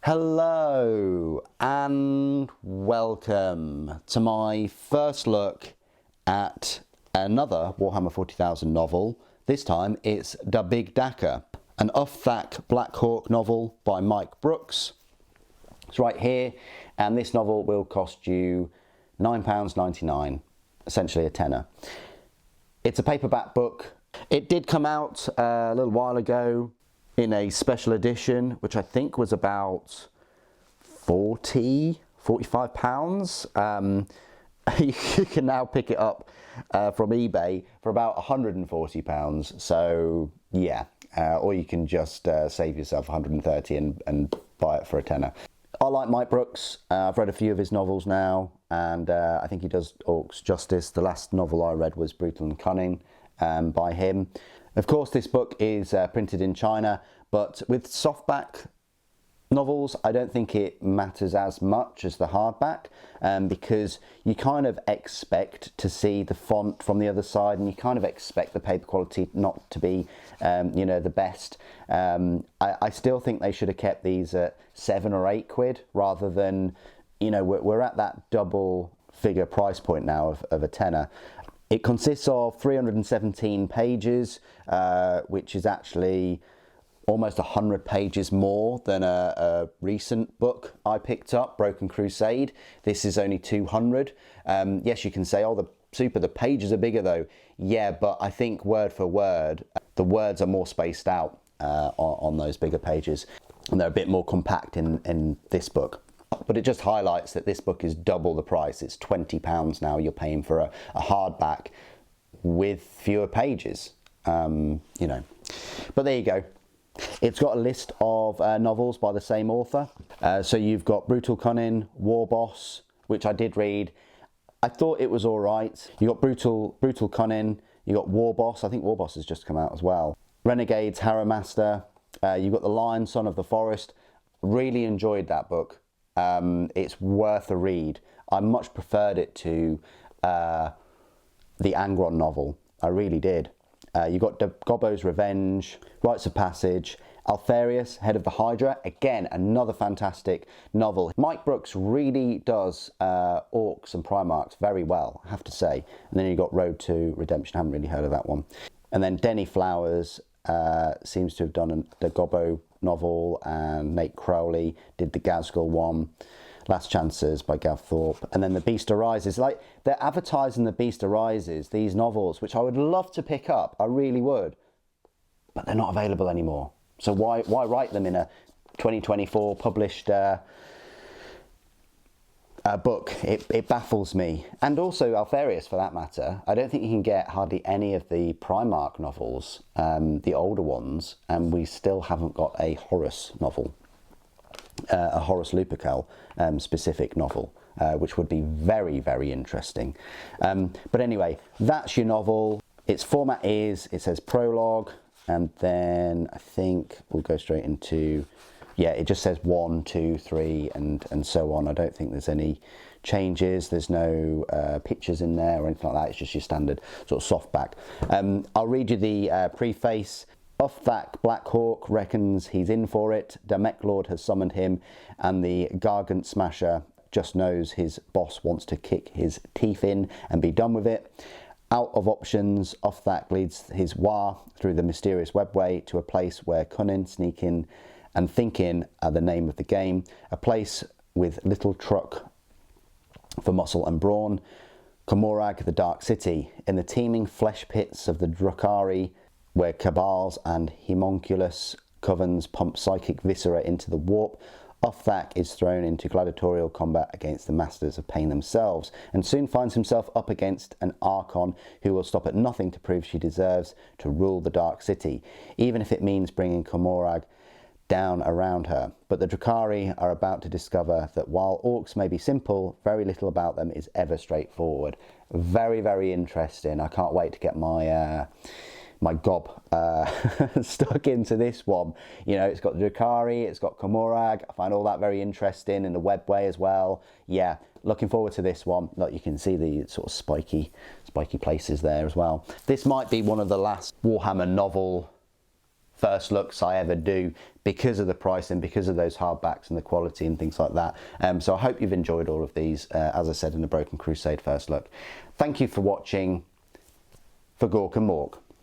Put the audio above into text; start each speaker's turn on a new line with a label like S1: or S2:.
S1: Hello and welcome to my first look at another Warhammer 40,000 novel. This time it's the Big Dakka, an Uthak Black Hawk novel by Mike Brooks. It's right here, and this novel will cost you £9.99, essentially a tenner. It's a paperback book. It did come out a little while ago in a special edition, which I think was about £45. You can now pick it up from eBay for about £140. So yeah, or you can just save yourself £130 and buy it for a tenner. I like Mike Brooks. I've read a few of his novels now, and I think he does orcs justice. The last novel I read was Brutal and Cunning by him. Of course, this book is printed in China, but with softback novels, I don't think it matters as much as the hardback, because you kind of expect to see the font from the other side, and you kind of expect the paper quality not to be, you know, the best. I still think they should have kept these at £7 or £8 rather than, you know, we're at that double figure price point now of a tenner. It consists of 317 pages, which is actually almost 100 pages more than a recent book I picked up, Broken Crusade. This is only 200. Yes, you can say, oh, the pages are bigger though. Yeah, but I think word for word, the words are more spaced out on those bigger pages, and they're a bit more compact in this book. But it just highlights that this book is double the price. It's £20 now you're paying for a hardback with fewer pages, you know. But there you go. It's got a list of novels by the same author. So you've got Brutal Cunning, War Boss, which I did read. I thought it was all right. You got Brutal Cunning. You got War Boss. I think War Boss has just come out as well. Renegades, Harrow Master. You've got The Lion, Son of the Forest. Really enjoyed that book. It's worth a read. I much preferred it to the Angron novel. I really did. You got Gobbo's Revenge, Rites of Passage, Altharius, Head of the Hydra. Again, another fantastic novel. Mike Brooks really does orcs and Primarchs very well, I have to say. And then you got Road to Redemption. I haven't really heard of that one. And then Denny Flowers seems to have done the Gobbo novel, and Nate Crowley did the Gazgul one, Last Chances by Gav Thorpe, and then The Beast Arises. Like, they're advertising The Beast Arises, these novels, which I would love to pick up, I really would, but they're not available anymore. So why write them in a 2024 published book? It baffles me. And also Altharius, for that matter. I don't think you can get hardly any of the Primarch novels, the older ones, and we still haven't got a Horus novel, a Horus Lupercal specific novel, which would be very, very interesting. But anyway, that's your novel. Its format is, it says prologue, and then I think we'll go straight into, yeah, it just says 1, 2, 3, and so on. I don't think there's any changes. There's no pictures in there or anything like that. It's just your standard sort of softback. I'll read you the preface. Uthak Black Hawk reckons he's in for it. The Mech Lord has summoned him, and the Gargant Smasher just knows his boss wants to kick his teeth in and be done with it. Out of options, Uthak leads his Wa through the mysterious webway to a place where cunning, sneaking, and thinking are the name of the game. A place with little truck for muscle and brawn. Komorag, the Dark City, in the teeming flesh pits of the Drukahri, where cabals and homunculus covens pump psychic viscera into the warp. Uthak is thrown into gladiatorial combat against the masters of pain themselves, and soon finds himself up against an Archon who will stop at nothing to prove she deserves to rule the Dark City, even if it means bringing Komorag down around her. But the Drukahri are about to discover that while orcs may be simple, very little about them is ever straightforward. Very, very interesting. I can't wait to get my my gob stuck into this one. You know, it's got the Drukahri, it's got Komorag. I find all that very interesting in the webway as well. Yeah, looking forward to this one. Look, you can see the sort of spiky places there as well. This might be one of the last Warhammer novel first looks I ever do because of the price and because of those hardbacks and the quality and things like that. So I hope you've enjoyed all of these, as I said, in the Broken Crusade first look. Thank you for watching. For Gork and Mork.